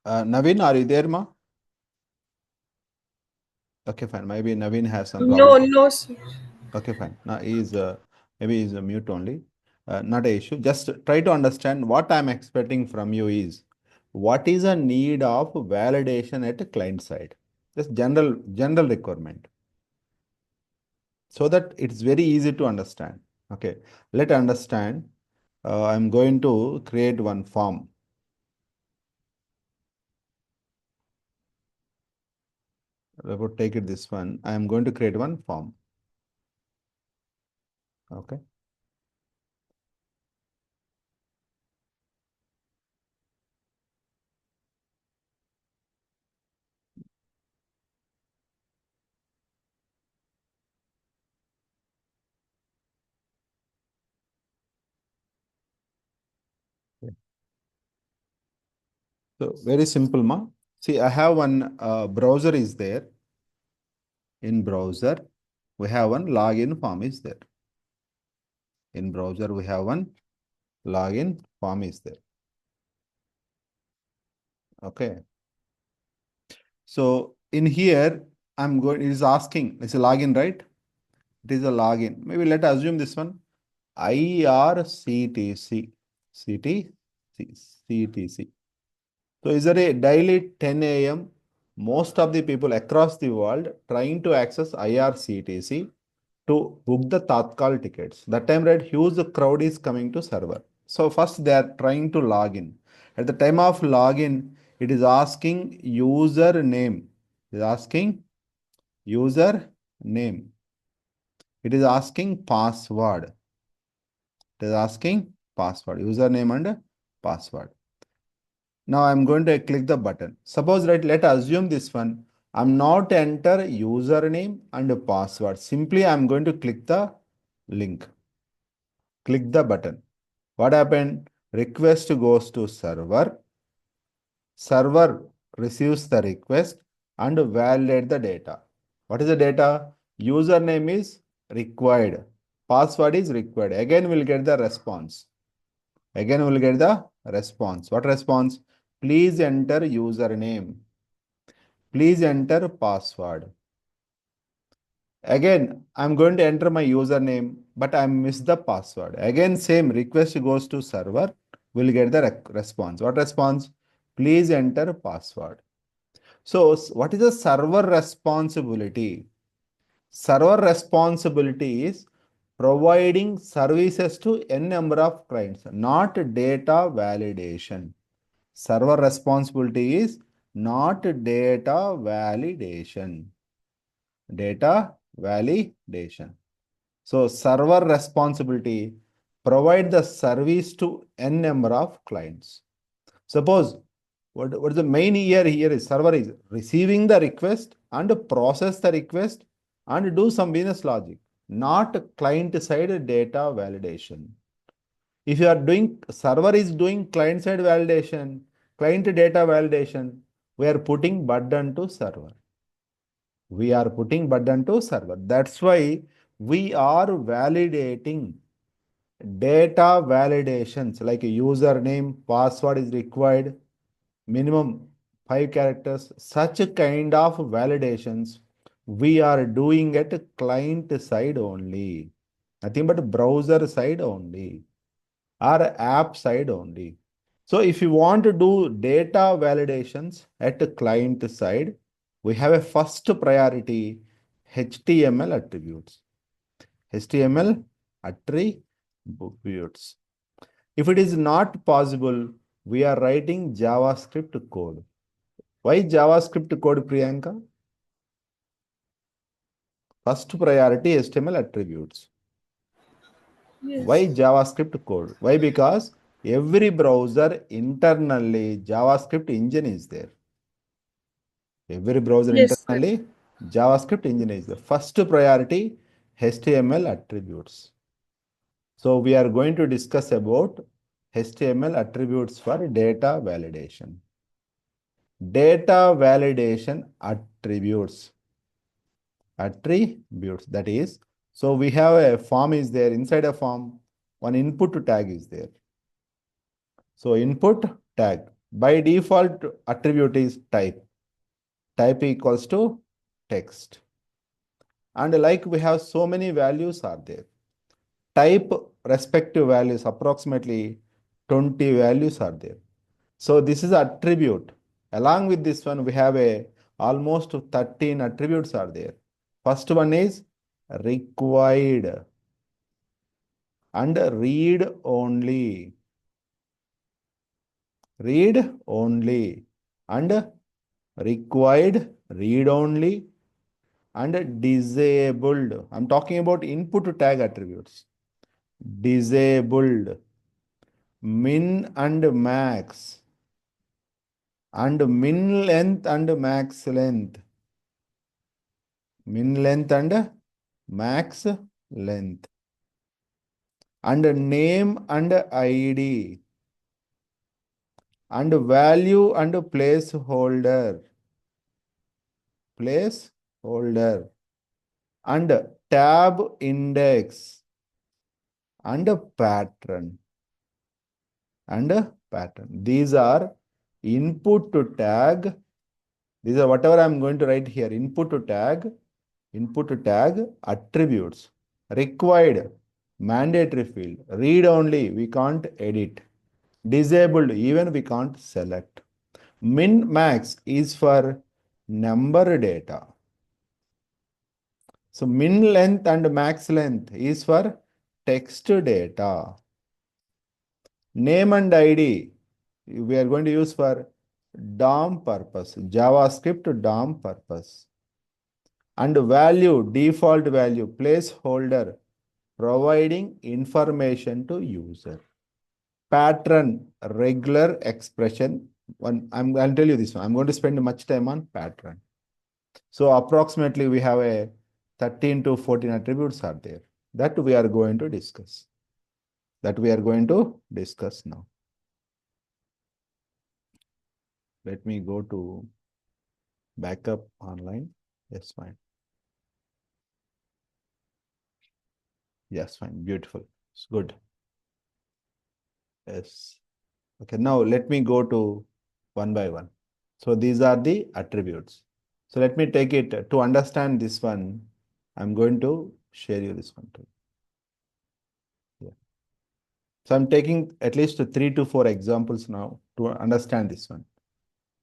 Naveen, are you there, ma? Okay, fine. Maybe Naveen has some No, problem. no, sir. Okay, fine. Now he's maybe he's a mute only. Not a issue. Just try to understand what I'm expecting from you is what is a need of validation at a client side? Just general requirement, so that it's very easy to understand. Okay, let understand. I'm going to create one form. I would take it this one. I am going to create one form. Okay. So very simple, ma. See, I have one browser is there. In browser, we have one login form is there. In browser, we have one login form is there. Okay. So in here, it is asking, it's a login, right? It is a login. Maybe let us assume this one. IRCTC. CTC. So is there a daily 10 a.m. most of the people across the world trying to access IRCTC to book the Tatkal tickets. That time, right, huge crowd is coming to server. So first they are trying to log in. At the time of login, it is asking user name. It is asking user name. It is asking password. It is asking password, username and password. Now I'm going to click the button. Suppose, right, let us assume this one. I'm not enter username and password. Simply I'm going to click the link. Click the button. What happened? Request goes to server. Server receives the request and validate the data. What is the data? Username is required. Password is required. Again, we'll get the response. Again, we'll get the response. What response? Please enter username. Please enter password. Again, I'm going to enter my username, but I missed the password. Again, same request goes to server. We'll get the response. What response? Please enter password. So, what is the server responsibility? Server responsibility is providing services to n number of clients, not data validation. Server responsibility is not data validation. Data validation. So server responsibility provide the service to n number of clients. Suppose what is the main here is server is receiving the request and process the request and do some business logic, not client side data validation. If you are doing server is doing client side validation, client data validation, we are putting burden to server. We are putting burden to server. That's why we are validating data validations like a username, password is required, minimum 5 characters. Such a kind of validations we are doing at client side only, nothing but browser side only or app side only. So if you want to do data validations at the client side, we have a first priority HTML attributes. HTML attributes. If it is not possible, we are writing JavaScript code. Why JavaScript code, Priyanka? First priority HTML attributes. Why Yes. JavaScript code? Why? Because every browser internally JavaScript engine is there. Every browser Yes, sir. internally JavaScript engine is the first priority HTML attributes. So we are going to discuss about HTML attributes for data validation. Data validation attributes. Attributes, that is, so we have a form is there. Inside a form, one input tag is there. So input tag. By default, attribute is type. Type equals to text. And like we have so many values are there. Type respective values, approximately 20 values are there. So this is attribute. Along with this one, we have a almost 13 attributes are there. First one is required and read only. Read only and required, read only and disabled. I'm talking about input tag attributes. Disabled, min and max, and min length and max length. Min length and max length. And name and ID. And value and placeholder. Placeholder. And tab index. And pattern. And pattern. These are input to tag. These are whatever I'm going to write here. Input to tag attributes. Required, mandatory field. Read only, we can't edit. Disabled, even we can't select. Min max is for number data. So min length and max length is for text data. Name and ID, we are going to use for DOM purpose, JavaScript DOM purpose. And value, default value, placeholder, providing information to user. Pattern, regular expression. I'll tell you this one. I'm going to spend much time on pattern. So approximately we have a 13 to 14 attributes are there that we are going to discuss. Now. Let me go to backup online. Yes, fine. Yes, fine. Beautiful. It's good. Yes. Okay, now let me go to one by one. So these are the attributes. So let me take it to understand this one. I'm going to share you this one too. Yeah. So I'm taking at least 3 to 4 examples now to understand this one.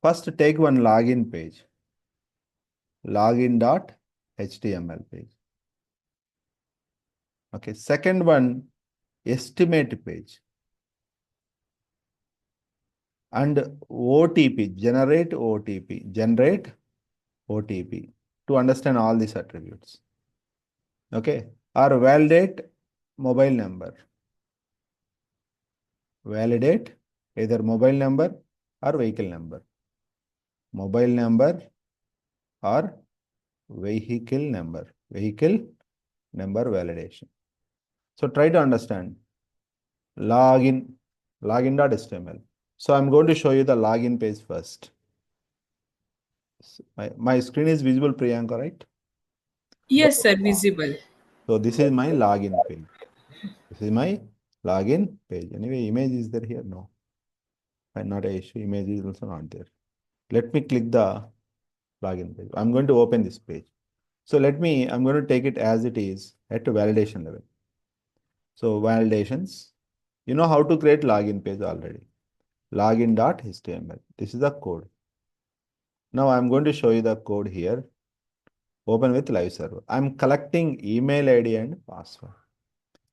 First, take one login page. Login.html page. Okay. Second one, estimate page. And OTP, generate OTP to understand all these attributes. Okay. Or validate mobile number. Validate either mobile number or vehicle number. Mobile number or vehicle number. Vehicle number validation. So try to understand. Login.html. So I'm going to show you the login page first. My screen is visible, Priyanka, right? Yes, sir, visible. So this is my login page. This is my login page. Anyway, image is there here? No. Not a issue. Image is also not there. Let me click the login page. I'm going to open this page. So I'm going to take it as it is at validation level. So validations, you know how to create login page already. Login.html. This is the code. Now I'm going to show you the code here. Open with live server. I'm collecting email ID and password.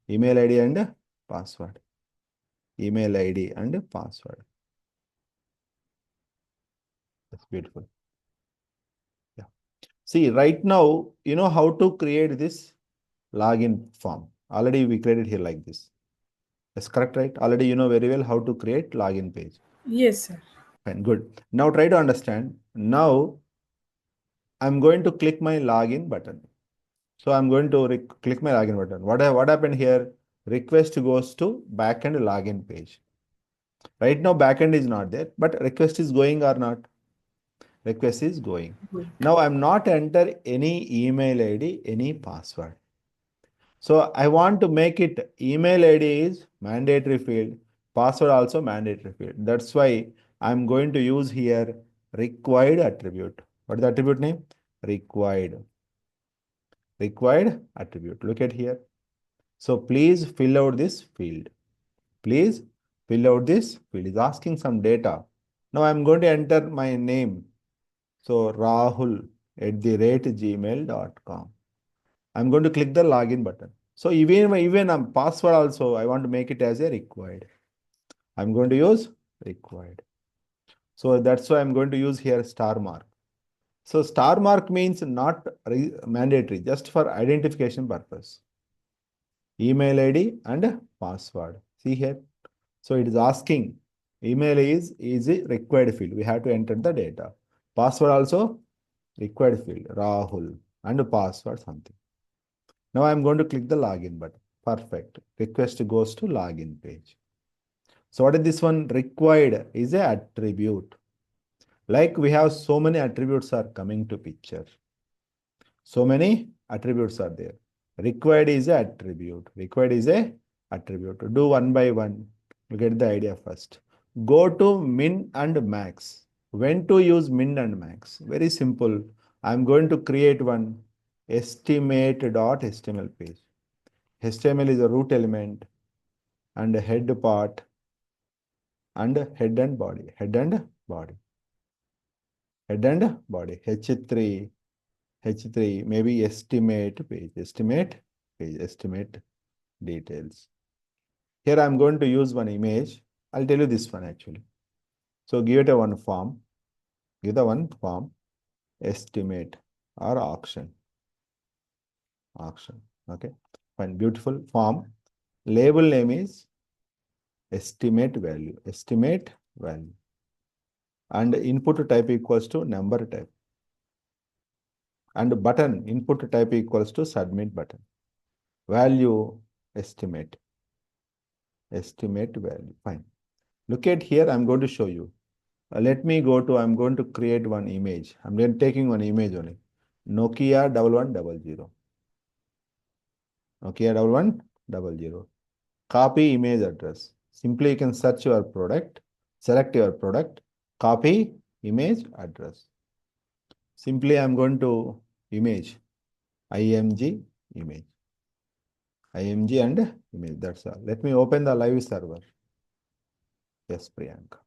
Email ID and password. Email ID and password. That's beautiful. Yeah. See, right now, you know how to create this login form. Already we created here like this. That's correct, right? Already you know very well how to create login page. Yes, sir. Fine, good. Now try to understand. Now I'm going to click my login button. So I'm going to click my login button. What happened here? Request goes to backend login page. Right now backend is not there, but request is going or not? Request is going. Good. Now I'm not enter any email ID, any password. So I want to make it email ID is mandatory field, password also mandatory field. That's why I'm going to use here required attribute. What is the attribute name? Required. Required attribute. Look at here. So please fill out this field. Please fill out this field. It's asking some data. Now I'm going to enter my name. So rahul@gmail.com. I'm going to click the login button. So even password also, I want to make it as a required. I'm going to use required. So that's why I'm going to use here star mark. So star mark means not mandatory, just for identification purpose. Email ID and password. See here. So it is asking email is a required field. We have to enter the data. Password also required field. Rahul and password something. Now I'm going to click the login button. Perfect. Request goes to login page. So what is this one? Required is a attribute. Like we have so many attributes are coming to picture. So many attributes are there. Required is a attribute. Required is a attribute. Do one by one. You get the idea first. Go to min and max. When to use min and max? Very simple. I'm going to create one estimate.html page. HTML is a root element and a head part and head and body. Head and body. Head and body. H3 maybe estimate page, estimate details. Here I'm going to use one image. I'll tell you this one actually. So give it a one form, give the one form, estimate or auction. Okay, fine, beautiful form. Label name is estimate value. And input type equals to number type. And button input type equals to submit button. Value estimate value. Fine. Look at here. I'm going to show you. Let me go to. I'm going to create one image. I'm then taking one image only. Nokia 1100. Nokia 1100. Copy image address. Simply you can search your product. Select your product. Copy image address. Simply I'm going to image. IMG image. IMG and image. That's all. Let me open the live server. Yes, Priyanka.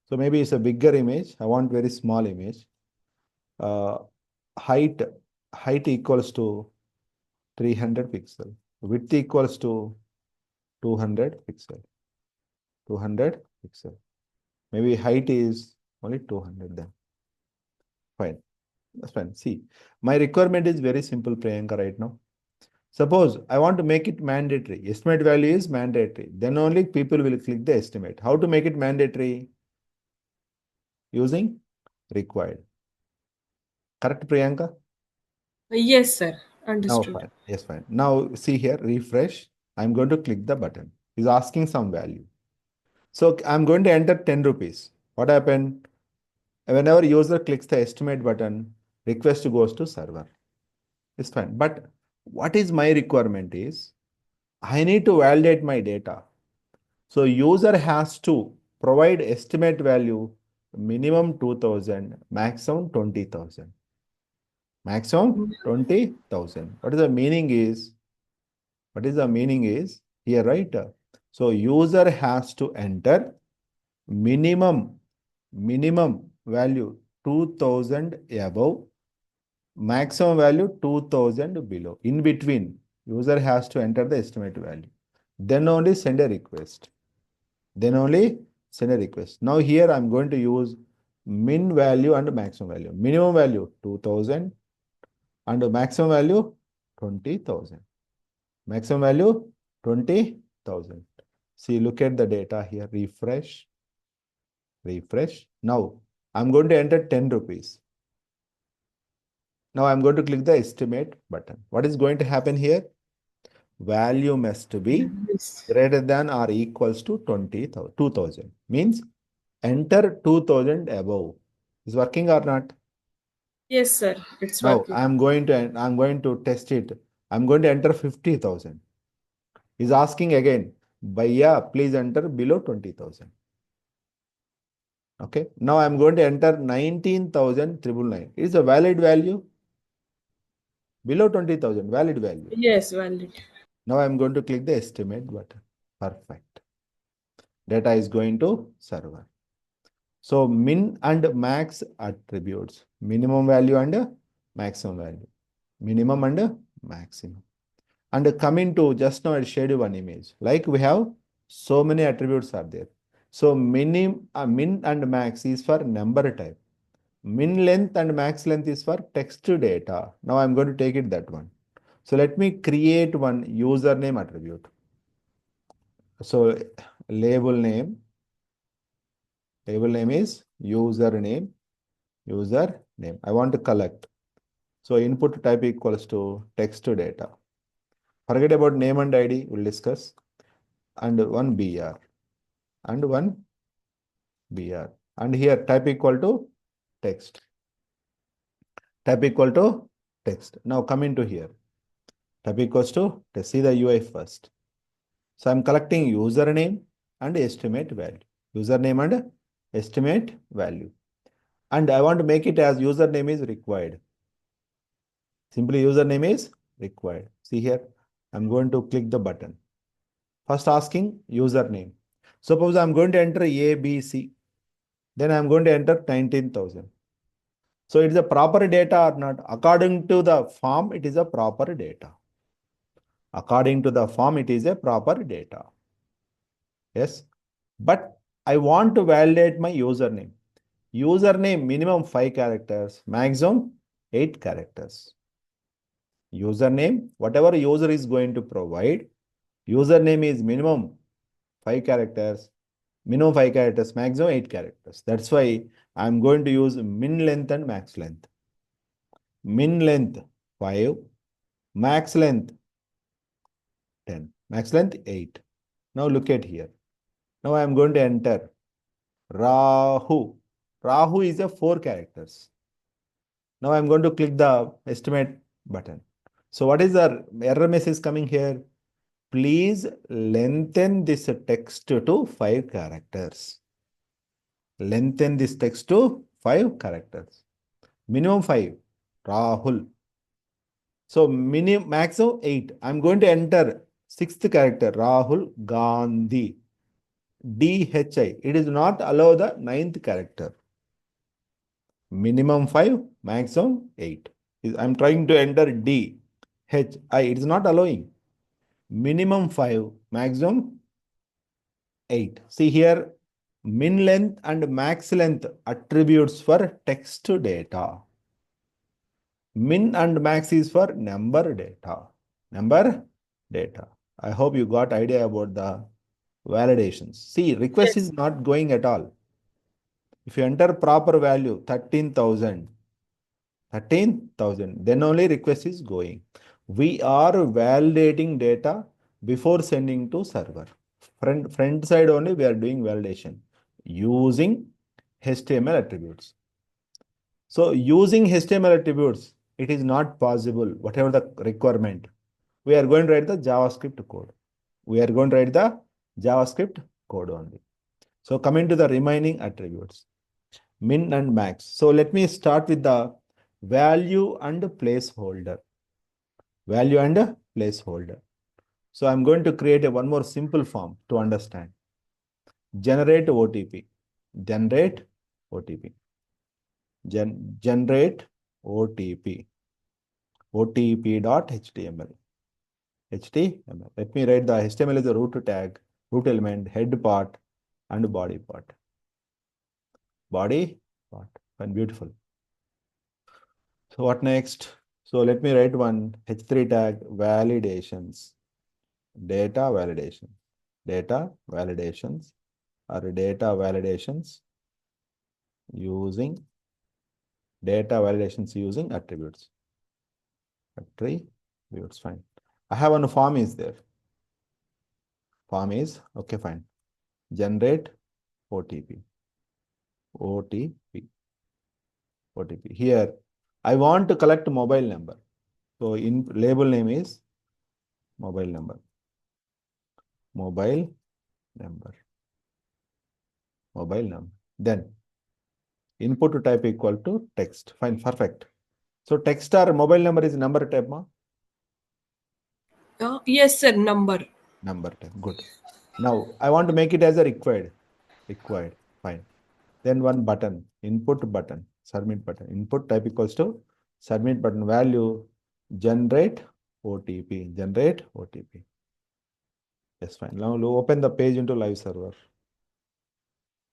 So maybe it's a bigger image. I want very small image. Height equals to 300 pixel. Width equals to 200 pixel. 200 pixel. Maybe height is only 200 then. Fine. That's fine. See, my requirement is very simple, Priyanka, right now. Suppose I want to make it mandatory. Estimate value is mandatory. Then only people will click the estimate. How to make it mandatory? Using required. Correct, Priyanka? Yes, sir. Now Understood. fine. Yes, fine. Now see here, refresh. I'm going to click the button. It's asking some value. So I'm going to enter 10 rupees. What happened? Whenever user clicks the estimate button, request goes to server. It's fine. But what is my requirement is, I need to validate my data. So user has to provide estimate value minimum 2000, maximum 20,000. Maximum 20,000. What is the meaning is? What is the meaning is here, right? So user has to enter minimum value 2000 above, maximum value 2000 below. In between, user has to enter the estimate value. Then only send a request. Now here I'm going to use min value and maximum value. Minimum value 2000 and maximum value 20,000. Maximum value 20,000. See, look at the data here. Refresh. Now I'm going to enter 10 rupees. Now I'm going to click the estimate button. What is going to happen here? Value must be Yes. greater than or equals to 2,000. Means enter 2,000 above. Is working or not? Yes, sir. It's Now working. I'm going to test it. I'm going to enter 50,000. Is asking again, Bhaiya, please enter below 20,000. Okay. Now I'm going to enter 19,999. It is a valid value. Below 20,000, valid value. Yes, valid. Now I'm going to click the estimate button. Perfect. Data is going to server. So min and max attributes. Minimum value and maximum value. Minimum and maximum. And coming to just now I shared you one image. Like we have so many attributes are there. So min and max is for number type. Min length and max length is for text data. Now I'm going to take it that one. So let me create one username attribute. So label name is username. I want to collect. So input type equals to text data. Forget about name and ID, we'll discuss. And one BR and one BR. And here type equal to text. Type equal to text. Now come into here. Type equals to text. See the UI first. So I'm collecting username and estimate value. Username and estimate value. And I want to make it as username is required. Simply username is required. See here, I'm going to click the button. First asking username. Suppose I'm going to enter A, B, C. Then I'm going to enter 19,000. So it is a proper data or not? According to the form, it is a proper data. According to the form, it is a proper data. Yes. But I want to validate my username. Username minimum 5 characters, maximum 8 characters. Username, whatever user is going to provide, username is minimum 5 characters, maximum 8 characters. That's why I'm going to use min length and max length. Min length 5, max length 10, max length 8. Now look at here. Now I'm going to enter Rahu. Rahu is a 4 characters. Now I'm going to click the estimate button. So what is the error message coming here? Please lengthen this text to 5 characters. Lengthen this text to 5 characters. Minimum 5. Rahul. So maximum 8. I'm going to enter 6th character. Rahul Gandhi. DHI. It is not allow the 9th character. Minimum 5, maximum 8. I'm trying to enter D. H. I. It is not allowing. Minimum 5, maximum 8. See here, min length and max length attributes for text data. Min and max is for number data. Number data. I hope you got idea about the validations. See, request Yes. is not going at all. If you enter proper value, 13,000, then only request is going. We are validating data before sending to server. Front side only we are doing validation using HTML attributes. So using HTML attributes, it is not possible, whatever the requirement. We are going to write the JavaScript code. We are going to write the JavaScript code only. So coming to the remaining attributes, min and max. So let me start with the value and placeholder. Value and placeholder. So I'm going to create one more simple form to understand. Generate OTP. Generate OTP. Generate OTP. OTP.html. HTML. Let me write the HTML is a root tag, root element, head part, and body part. Body part. And beautiful. So what next? So let me write one H3 tag validations. Data validation. Data validations or data validations using attributes. Attributes, fine. I have one form is there. Form is okay, fine. Generate OTP. OTP. Here, I want to collect mobile number. So in label name is mobile number. Mobile number. Then Input to type equal to text. Fine, perfect. So text or mobile number is number type, ma? Yes, sir. Number. Number type. Good. Now I want to make it as a required. Required. Fine. Then one button. Input button. Submit button. Input type equals to submit button value. Generate OTP. Generate OTP. Yes, fine. Now open the page into live server.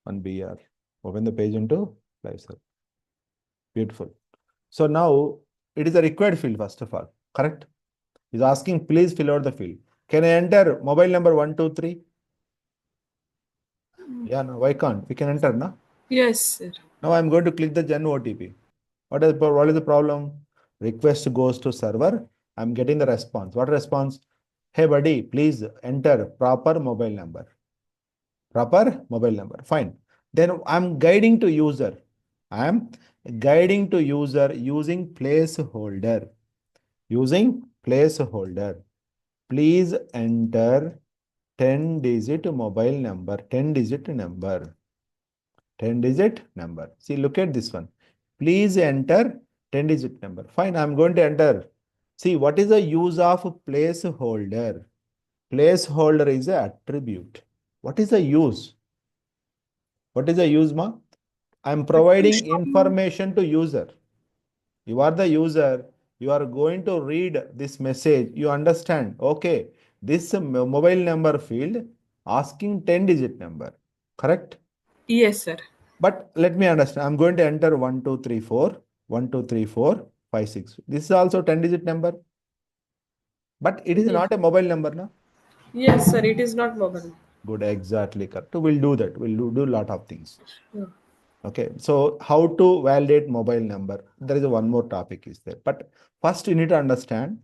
One BR. Open the page into live server. Beautiful. So now it is a required field, first of all. Correct? Is asking, please fill out the field. Can I enter mobile number 123? Yeah, no, why can't? We can enter, no? Yes, sir. Now I'm going to click the gen OTP. What is the problem? Request goes to server. I'm getting the response. What response? Hey buddy, please enter proper mobile number. Proper mobile number. Fine. Then I'm guiding to user. I'm guiding to user using placeholder. Using placeholder. Please enter 10-digit mobile number. 10-digit number. 10-digit number. See, look at this one. Please enter 10-digit number. Fine, I'm going to enter. See, what is the use of placeholder? Placeholder is an attribute. What is the use? What is the use, ma? I'm providing information to user. You are the user. You are going to read this message. You understand. Okay, this mobile number field asking 10-digit number. Correct? Yes, sir. But let me understand. I'm going to enter 1, 2, 3, 4. 1, 2, 3, 4, 5, 6. This is also 10-digit number. But it is Yes. not a mobile number, no? Yes, sir. It is not mobile. Good, exactly correct. We'll do that. We'll do a lot of things. Yeah. Okay, so how to validate mobile number? There is one more topic is there. But first you need to understand,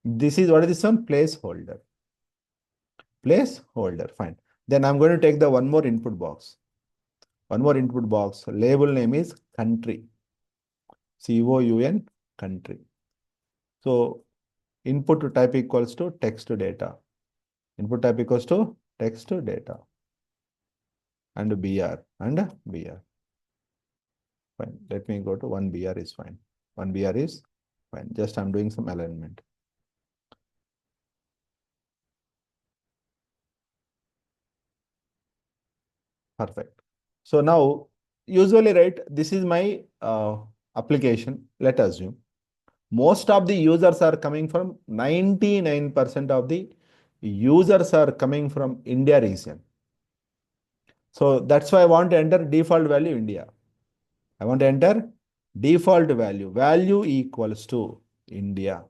this is what is this one? Placeholder. Placeholder, fine. Then I'm going to take the one more input box. One more input box. Label name is country. COUN, country. So input to type equals to text to data. Input type equals to text to data. And BR and BR. Fine. Let me go to 1 BR is fine. 1 BR is fine. Just I'm doing some alignment. Perfect. So now, usually, right, this is my application. Let us assume most of the users are coming from 99% of the users are coming from India region. So that's why I want to enter default value India. I want to enter default value. Value equals to India.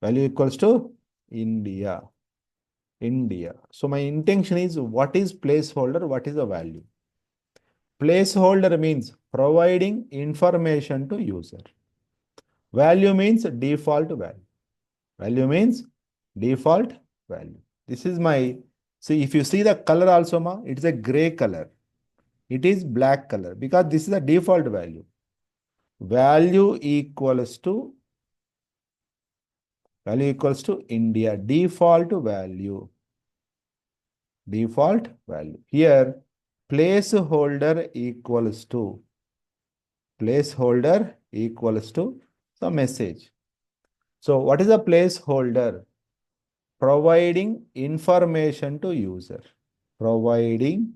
Value equals to India. India. So my intention is, what is placeholder? What is the value? Placeholder means providing information to user. Value means default value. Value means default value. This is my, see, if you see the color also, ma, it's a gray color. It is black color because this is a default value. Value equals to India. Default value. Default value. Here, placeholder equals to the message. So what is a placeholder? Providing information to user. Providing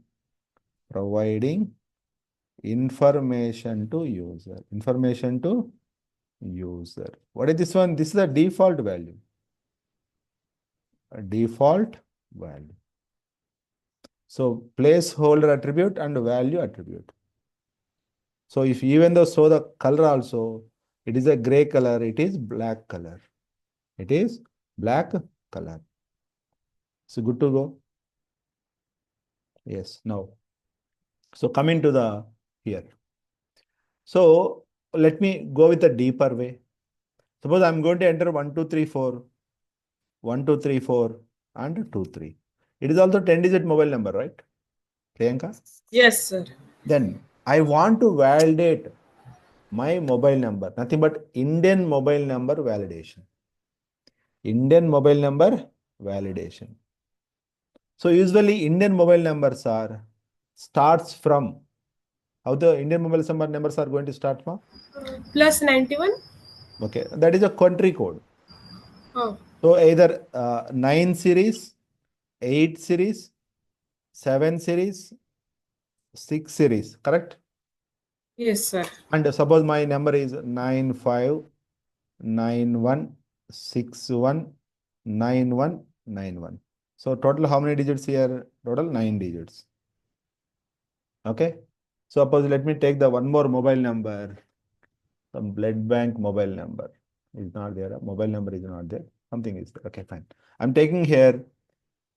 information to user. Information to user. What is this one? This is a default value. A default value. So placeholder attribute and value attribute. So if even though show the color also, it is a gray color, it is black color. It is black color. So good to go. Yes, now. So coming to the here. So let me go with a deeper way. Suppose I'm going to enter 1, 2, 3, 4. 1, 2, 3, 4 and 2, 3. It is also 10-digit mobile number, right? Priyanka? Yes, sir. Then I want to validate my mobile number, nothing but Indian mobile number validation. Indian mobile number validation. So usually Indian mobile numbers are starts from How the Indian mobile number numbers are going to start, ma? Plus 91. Okay, that is a country code. Oh, So either 9 series, 8 series, 7 series, 6 series, correct? yes, sir. And suppose my number is 9591619191. So total how many digits here? Total 9 digits. Okay. So suppose let me take the one more mobile number. Some blood bank mobile number is not there. A mobile number is not there. Something is there. Okay, fine. I'm taking here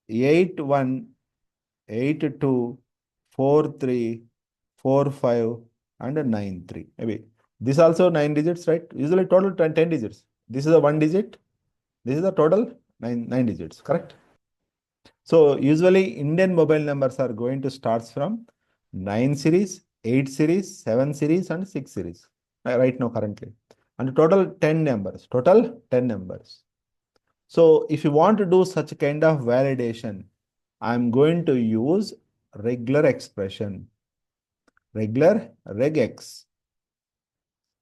81824345 and a 93. Maybe this also 9 digits, right? Usually total 10 digits. This is a 1 digit. This is the total 9 digits, correct? So usually Indian mobile numbers are going to start from 9 series, 8 series, 7 series and 6 series right now currently. And total 10 numbers, total 10 numbers. So if you want to do such kind of validation, I'm going to use regular expression, regex,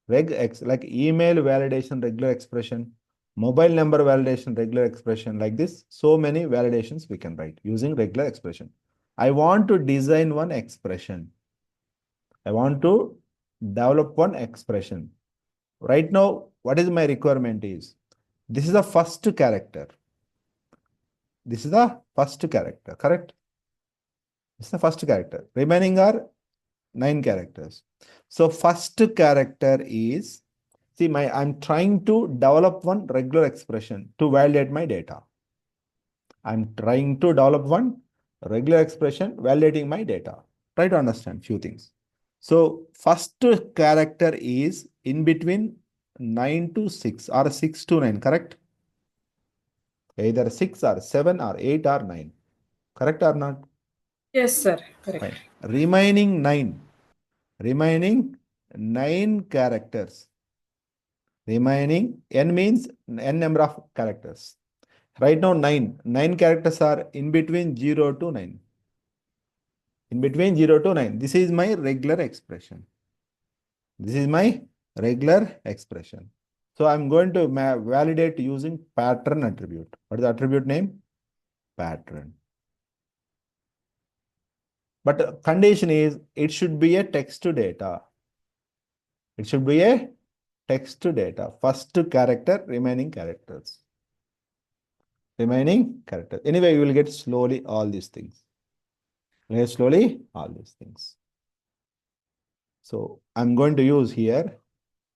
like email validation, regular expression, mobile number validation, regular expression, like this. So many validations we can write using regular expression. I want to design one expression. I want to develop one expression. Right now, what is my requirement is, this is the first character. This is the first character, correct? This is the first character. Remaining are 9 characters. So first character is, see, I'm trying to develop one regular expression to validate my data. I'm trying to develop one regular expression validating my data. Try to understand few things. So first character is in between 9 to 6 or 6 to 9, correct? Either 6 or 7 or 8 or 9. Correct or not? Yes, sir. Correct. Fine. Remaining 9 characters. Remaining n means n number of characters. Right now 9 characters are in between 0 to 9. In between 0 to 9. This is my regular expression. This is my regular expression. So I'm going to validate using pattern attribute. What is the attribute name? Pattern. But condition is it should be a text to data. It should be a text to data. First character, remaining characters. Remaining characters. Anyway, you will get slowly all these things. Slowly all these things. So I'm going to use here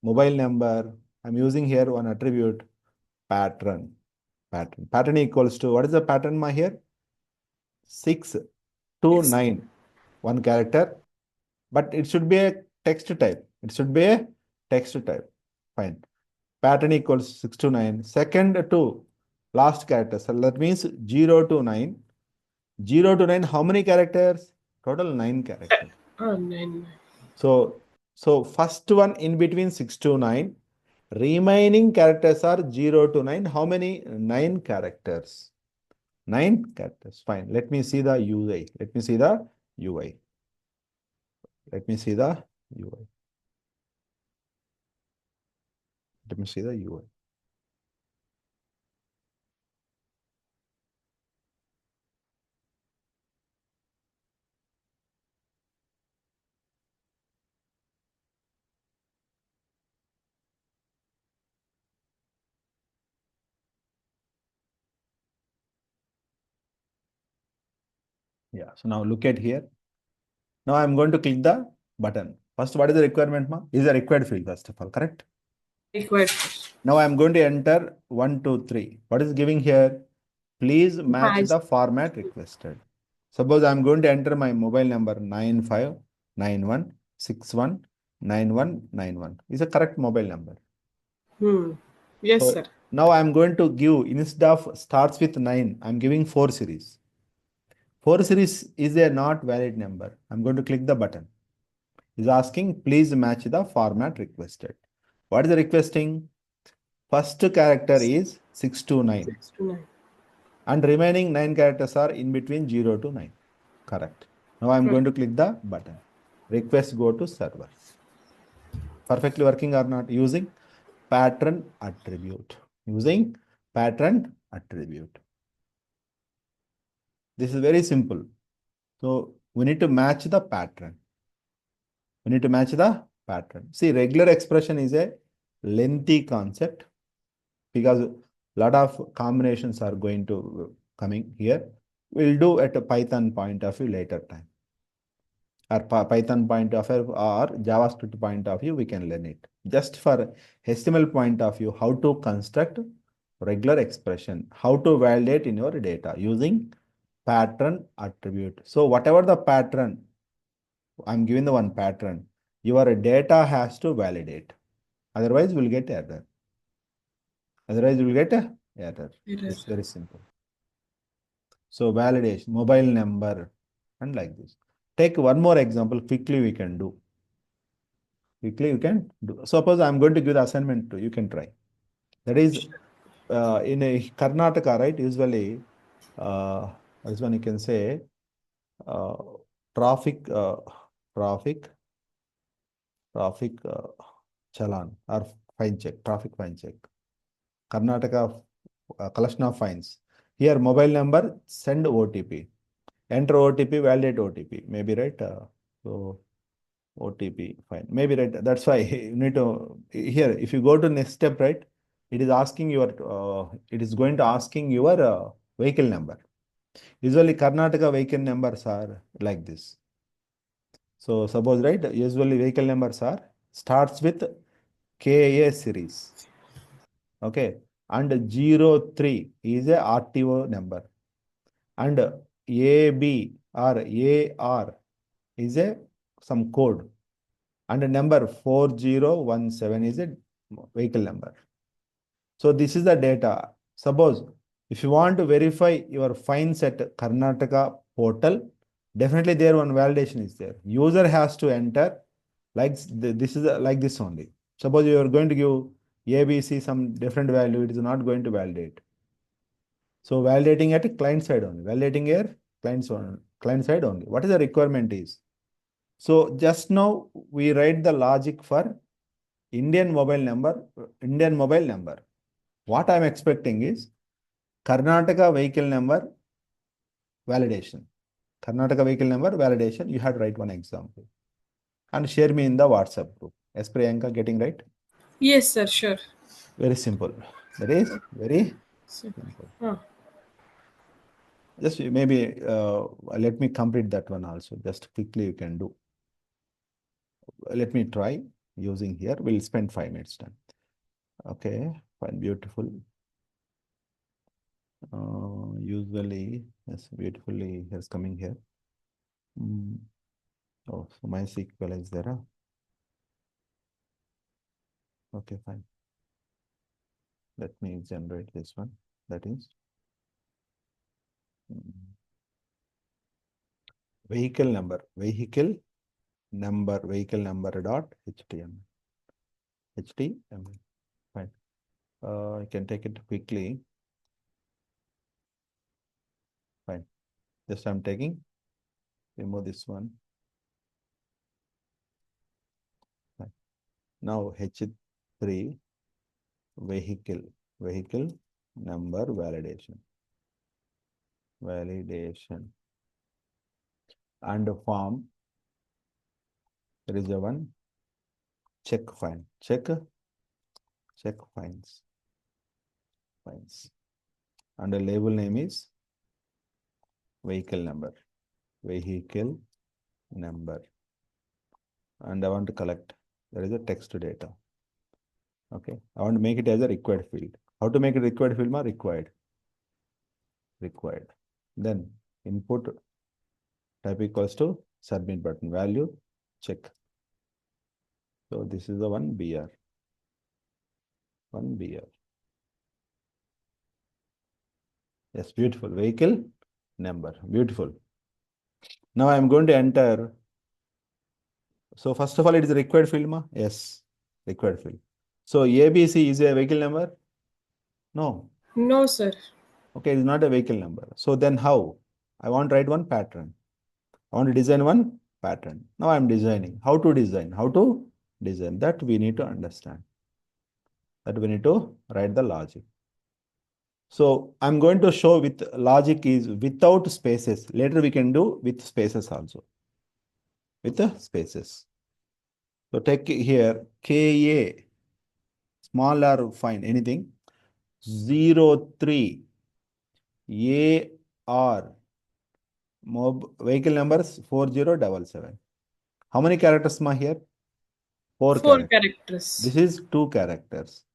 mobile number. I'm using here one attribute pattern. Pattern equals to, what is the pattern ma here? 6 to 9. One character. But it should be a text type. It should be a text type. Fine. Pattern equals 6 to 9. Second to last character. So that means 0 to 9. 0 to 9, how many characters? Total 9 characters. Oh, 9. So first one in between 6 to 9. Remaining characters are 0 to 9. How many? 9 characters. 9 characters. Fine. Let me see the UI. Let me see the UI. Let me see the UI. Let me see the UI. Yeah. So now look at here. Now I'm going to click the button. First, what is the requirement, ma? Is a required field, first of all, correct? Required. Now I'm going to enter 1, 2, 3. What is giving here? Please match Match. the format requested. Suppose I'm going to enter my mobile number 9591619191. Is a correct mobile number. Yes, So sir. now I'm going to give, instead of starts with 9, I'm giving 4 series. 4 series is a not valid number. I'm going to click the button. Is asking, please match the format requested. What is the requesting? First character is 6 to 9. 6 to 9. And remaining 9 characters are in between 0 to 9. Correct. Now I'm going to click the button. request go to server. Perfectly working or not? Using pattern attribute. Using pattern attribute. This is very simple. So we need to match the pattern. We need to match the pattern. See, regular expression is a lengthy concept because a lot of combinations are going to coming here. We'll do at a Python point of view later time. Or Python point of view or JavaScript point of view, we can learn it. Just for HTML point of view, how to construct regular expression, how to validate in your data using pattern attribute. So whatever the pattern, I'm giving the one pattern, your data has to validate. Otherwise, we'll get error. Otherwise, we'll get a error. Error. It's very simple. So validation, mobile number, and like this. Take one more example. Quickly we can do. Quickly you can do. Suppose I'm going to give the assignment to you. Can try. That is in a Karnataka, right? Usually, this one you can say uh, traffic, traffic challan or fine check, traffic fine check. Karnataka collection of fines. Here, mobile number, send OTP. Enter OTP, validate OTP. Maybe right. So OTP, fine. Maybe right. That's why you need to here. If you go to next step, right, it is asking your. It is going to asking your vehicle number. Usually, Karnataka vehicle numbers are like this. So suppose right. Usually, vehicle numbers are starts with KA series. Okay, and 03 is a RTO number, and AB or AR is a some code, and number 4017 is a vehicle number. So this is the data. Suppose if you want to verify your fines at Karnataka portal, definitely there one validation is there. User has to enter like this is like this only. Suppose you are going to give ABC some different value, it is not going to validate. So validating at client side only, validating here client side only. What is the requirement is? So just now we write the logic for Indian mobile number, What I'm expecting is Karnataka vehicle number validation. Karnataka vehicle number validation. You have to write one example and share me in the WhatsApp group. Yes, Priyanka, getting right? Yes, sir. Sure. Very simple. That is very simple. Just maybe let me complete that one also. Just quickly you can do. Let me try using here. We'll spend 5 minutes time. Okay, fine, beautiful. Usually, yes, beautifully is coming here. Oh, so MySQL is there. Okay, fine. Let me generate this one. That is vehicle number dot HTML. Fine. I can take it quickly. Fine. Just I'm taking. Remove this one. Fine. Now H3 vehicle number validation. And form, there is a one check fine, check fines, and the label name is vehicle number, and I want to collect, there is a text data. Okay, I want to make it as a required field. How to make it required field? Required. Then input type equals to submit button, value check. So this is the one BR. Yes, beautiful. Vehicle number, beautiful. Now I am going to enter. So first of all, it is a required field, ma? Yes, required field. So ABC is a vehicle number? No. No, sir. Okay, it's not a vehicle number. So then how? I want to write one pattern. I want to design one pattern. Now I'm designing. How to design? How to design? That we need to understand. That we need to write the logic. So I'm going to show with logic is without spaces. Later we can do with spaces also. With the spaces. So take here KA, small or fine, anything. 03 AR, vehicle numbers 4077. How many characters ma here? 4 Four characters. This characters. is 2 characters.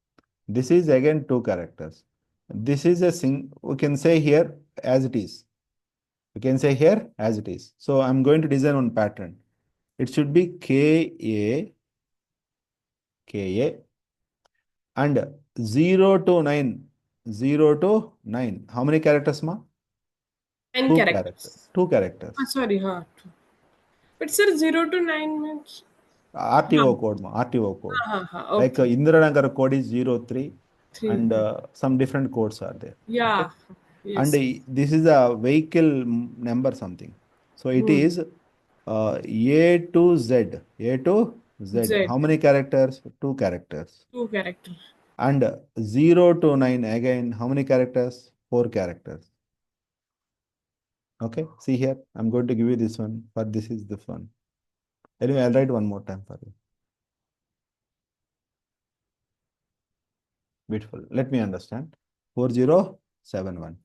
This is again 2 characters. This is a we can say here as it is. We can say here as it is. So I'm going to design one pattern. It should be KA, and 0 to 9. 0 to 9. How many characters, ma? 9 2 characters. characters. 2 characters. Sorry, huh. But sir, 0 to 9 means. RTO code, ma. RTO code. Like Okay. Indiranagar code is 03, 3. and some different codes are there. Yeah. Okay? And Yes. this is a vehicle number something. So it is A to Z. A to Z. Z. How many characters? 2 characters. 2 characters. And 0 to 9 again, how many characters? 4 characters. Okay, see here, I'm going to give you this one, but this is this one. Anyway, I'll write one more time for you. Beautiful. Let me understand. 4071.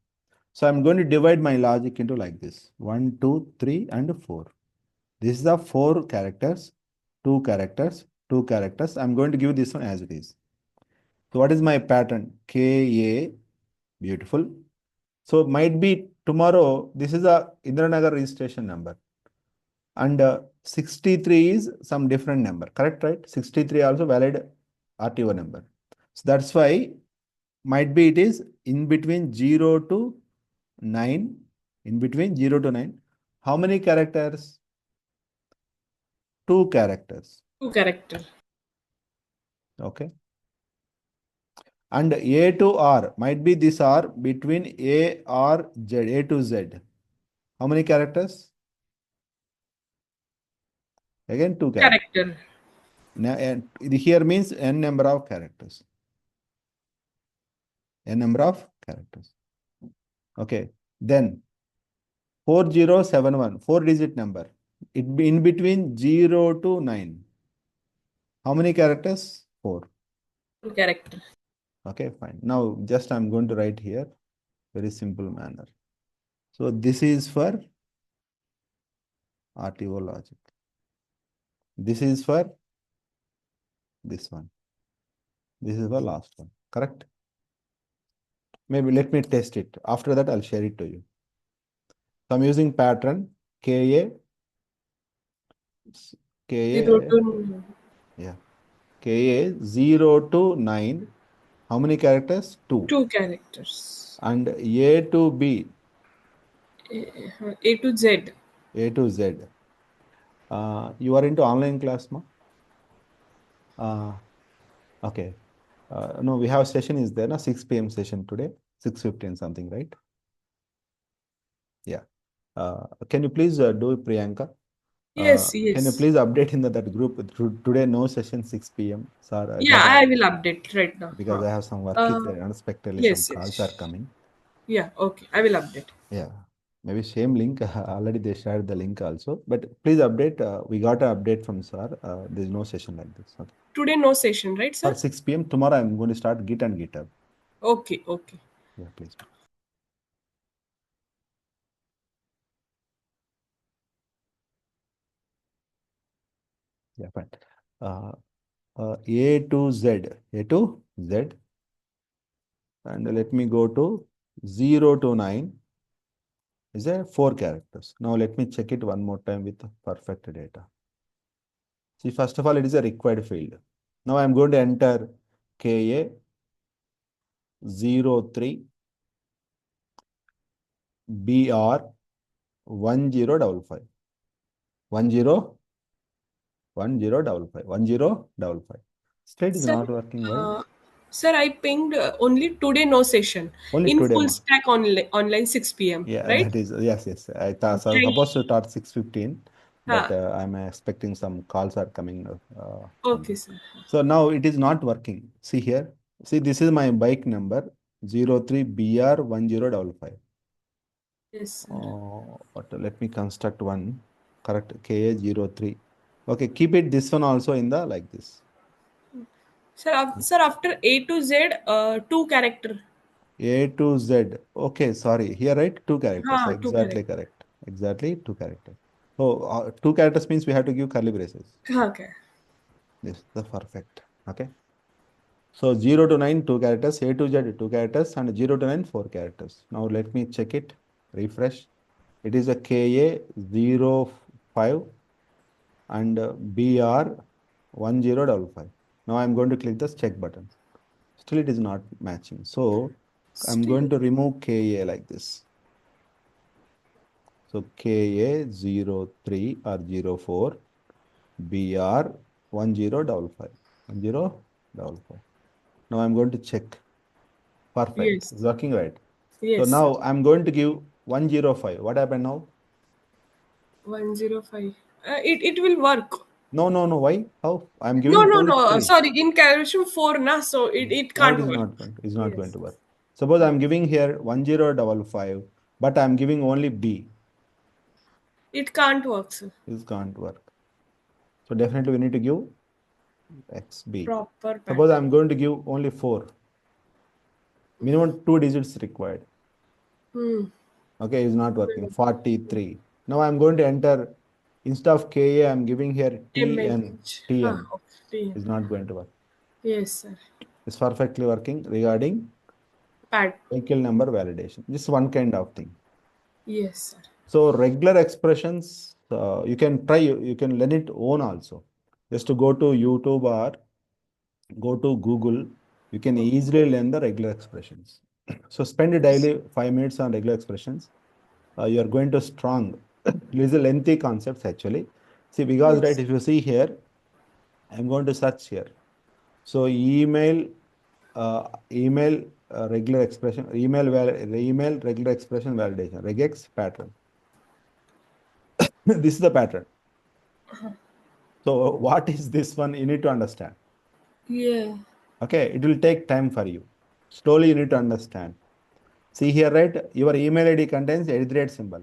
So I'm going to divide my logic into like this. 1, 2, 3, and 4. This is the 4 characters, 2 characters, 2 characters. I'm going to give this one as it is. So what is my pattern? KA, beautiful. So might be tomorrow, this is a Indiranagar registration number. And 63 is some different number, correct, right? 63 also valid RTO number. So that's why might be it is in between 0 to 9, in between 0 to 9. How many characters? 2 characters. 2 characters. Okay. And A to R, might be this R between A, R, Z, A to Z. How many characters? Again, 2 characters. Character. Here means n number of characters. N number of characters. Okay. Then 4071, 4-digit number. It be in between 0 to 9. How many characters? 4. 2 characters. Okay, fine. Now just I'm going to write here very simple manner. So this is for RTO logic. This is for this one. This is the last one, correct? Maybe let me test it. After that, I'll share it to you. So I'm using pattern KA. 0 to Yeah. KA 0 to 9. How many characters? 2. 2 characters. And A to B. A to Z. A to Z. You are into online class, ma? Okay. No, we have a session is there, na? 6 p.m. session today. 6:15 something, right? Yeah. Can you please do Priyanka? Yes, Can you yes. please update in that group today? No session 6 p.m. Sir, Yeah, I will update right now. because I have some work is there. Unexpectedly, Yes, some calls yes. are coming. Yeah, okay. I will update. Yeah, maybe same link. Already they shared the link also. But please update. We got an update from sir. There is no session like this. Okay. Today no session, right, sir? For 6 p.m. tomorrow, I'm going to start Git and GitHub. Okay, okay. Yeah, please. Yeah, fine. A to Z. A to Z. And let me go to 0 to 9. Is there 4 characters? Now let me check it one more time with perfect data. See, first of all, it is a required field. Now I'm going to enter KA 03 BR 1055. 1055. Straight is Sir, not working. Why? sir, I pinged only today no session. Only In today, full ma. stack online 6 p.m. Yeah, right? that is, yes. I thought so Thank supposed to start 6:15. but हाँ. I'm expecting some calls are coming. Okay, sir. So now it is not working. See here. See, this is my bike number 03BR1055. Yes, sir. But let me construct one. Correct. KA03. Okay, keep it this one also in the like this. Sir, after A to Z, two character. A to Z. Okay, sorry. Here, right? Two characters. हाँ, two Exactly character. correct. Exactly two characters. So two characters means we have to give curly braces. हाँ क्या? This is the perfect. Okay. So 0 to 9, two characters, A to Z, two characters, and 0 to 9, four characters. Now let me check it, refresh. It is a KA05 and BR1055. Now I'm going to click this check button. Still it is not matching. So I'm Still. going to remove KA like this. So KA03 or 04, BR1055. 1055. Now I'm going to check. Perfect. Yes. It's working right. So Yes, sir. now I'm going to give 105. What happened now? 105. It will work. No, no, no. Why? How? I'm No, giving no, only no. three. Sorry, in calculation 4, na, so it Now it can't is work. not going to, it's not going Yes. to work. Suppose I'm giving here 1055, but I'm giving only B. It can't work, sir. This can't work. So definitely we need to give XB. Proper Suppose pattern. I'm going to give only 4. Minimum 2 digits required. Hmm. Okay, it's not working. 43. Now I'm going to enter, instead of KA, I'm giving here TN. MH. TN Okay. is not going to work. Yes, sir. It's perfectly working regarding Pad. vehicle number validation. This is one kind of thing. Yes, sir. So regular expressions, you can try, you can learn it own also. Just to go to YouTube or go to Google, you can easily learn the regular expressions. So spend a daily 5 minutes on regular expressions. You are going to strong. It is a lengthy concepts actually. See, because right, Yes. if you see here, I'm going to search here. So email regular expression, email regular expression validation, regex pattern. This is the pattern. So what is this one? You need to understand. Yeah. Okay, it will take time for you. Slowly you need to understand. See here, right? Your email ID contains @ symbol.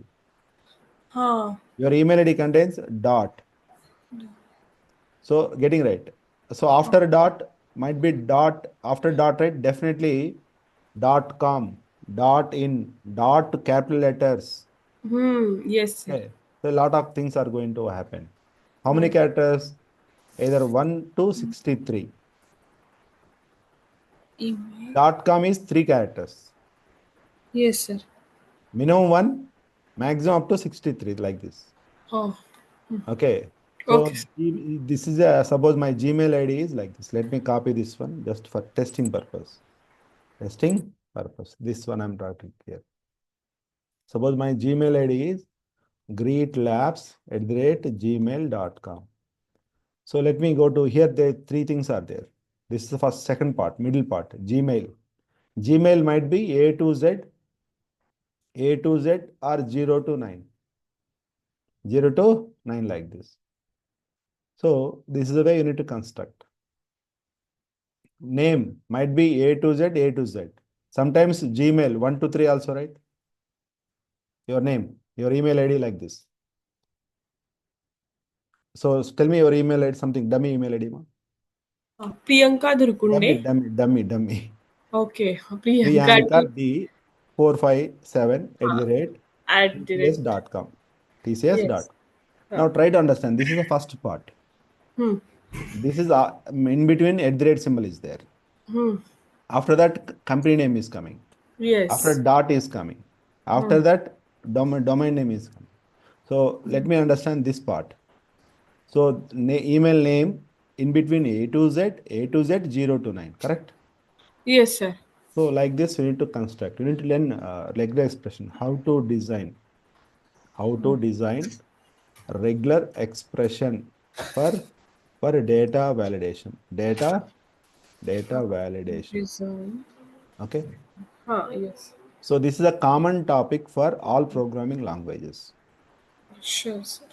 Huh. Your email ID contains dot. So getting right. So after dot might be dot, after dot, right? Definitely .com, .in, dot capital letters. Yes, sir. Okay. So a lot of things are going to happen. How many Huh. characters? Either 1 to 63. Email. .com is 3 characters. Yes, sir. Minimum 1, maximum up to 63 like this. Oh. Okay. Okay, So sir. this is suppose my Gmail ID is like this. Let me copy this one just for testing purpose. Testing purpose. This one I'm writing here. Suppose my Gmail ID is greetlabs@gmail.com. So let me go to here. The three things are there. This is the first, second part, middle part, Gmail. Gmail might be A to Z, or 0 to 9. 0 to 9 like this. So this is the way you need to construct. Name might be A to Z, A to Z. Sometimes Gmail 1 to 3 also, right? Your name, your email ID like this. So tell me your email ID, something dummy email ID. Priyanka Durkunde. Dummy. Okay. Priyanka Priyanka D457 at the rate. TCS.com. Yes. TCS.com. Huh. Now try to understand. This is the first part. Hmm. This is in between symbol is there. Hmm. After that, company name is coming. After Yes. dot is coming. Hmm. After that, domain name is coming. So let me understand this part. So email name in between A to Z 0 to 9, correct? Yes, sir. So like this, we need to construct. You need to learn regular expression, how to design regular expression for data validation. Data validation. Design. Okay. Yes. So this is a common topic for all programming languages. Sure, sir.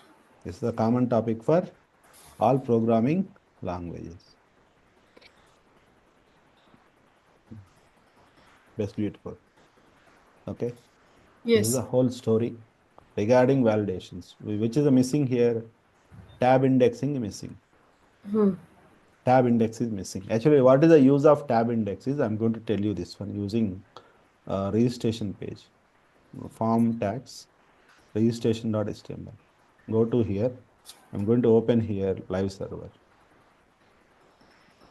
This is a common topic for all programming languages. Best beautiful. Okay. This is Yes. the whole story regarding validations. Which is missing here? Tab indexing is missing. Tab index is missing. Actually, what is the use of tab indexes? I'm going to tell you this one using registration page. Form tags, registration.html. Go to here. I'm going to open here live server.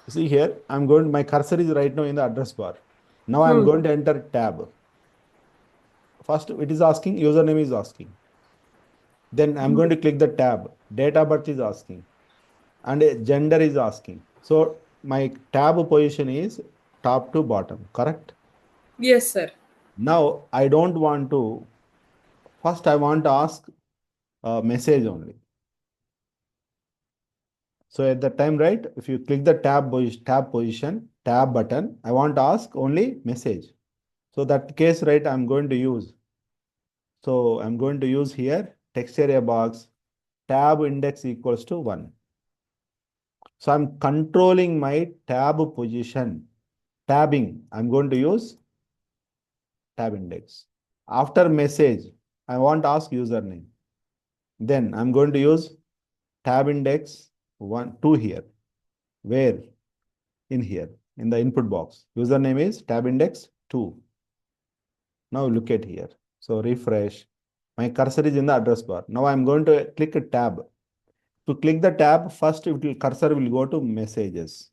See here, my cursor is right now in the address bar. Now I'm going to enter tab. First, it is asking, username is asking. Then I'm going to click the tab. Date of birth is asking. And gender is asking. So my tab position is top to bottom, correct? Yes, sir. Now I don't want to, first I want to ask a message only. So at the time, right, if you click the tab button, I want to ask only message. So that case, right, I'm going to use. So I'm going to use here text area box tab index equals to 1. So I'm controlling my tab position. Tabbing, I'm going to use tab index. After message, I want to ask username. Then I'm going to use tab index 1, 2 here. Where? In here, in the input box. Username is tab index 2. Now look at here. So refresh. My cursor is in the address bar. Now I'm going to click a tab. To click the tab, first cursor will go to messages.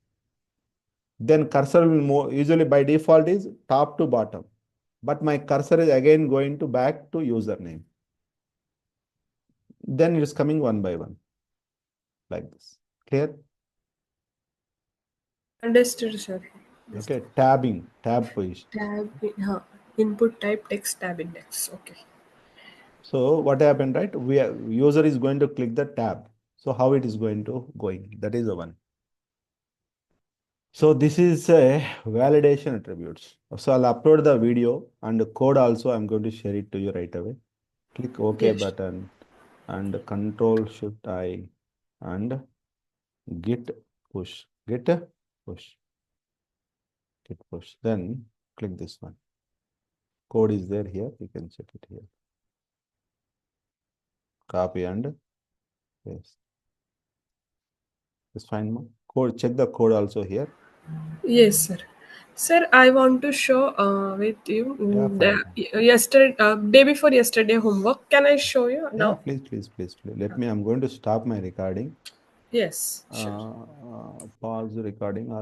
Then cursor will move, usually by default is top to bottom. But my cursor is again going to back to username. Then it is coming one by one. Like this. Clear? Understood, sir. Okay, tabbing, tab position. Tab, input type text tab index. Okay. So what happened, right? User is going to click the tab. So how it is going to going? That is the one. So this is a validation attributes. So I'll upload the video and the code also. I'm going to share it to you right away. Click OK Yes. button and Control Shift I and Git push. Git push. Git push. Then click this one. Code is there here. You can check it here. Copy and paste. It's fine. Code. Check the code also here. Yes, sir. Sir, I want to show with you Yeah, fine. yesterday, day before yesterday homework. Can I show you Yeah, now? please. Let me. I'm going to stop my recording. Yes, sure. Pause the recording or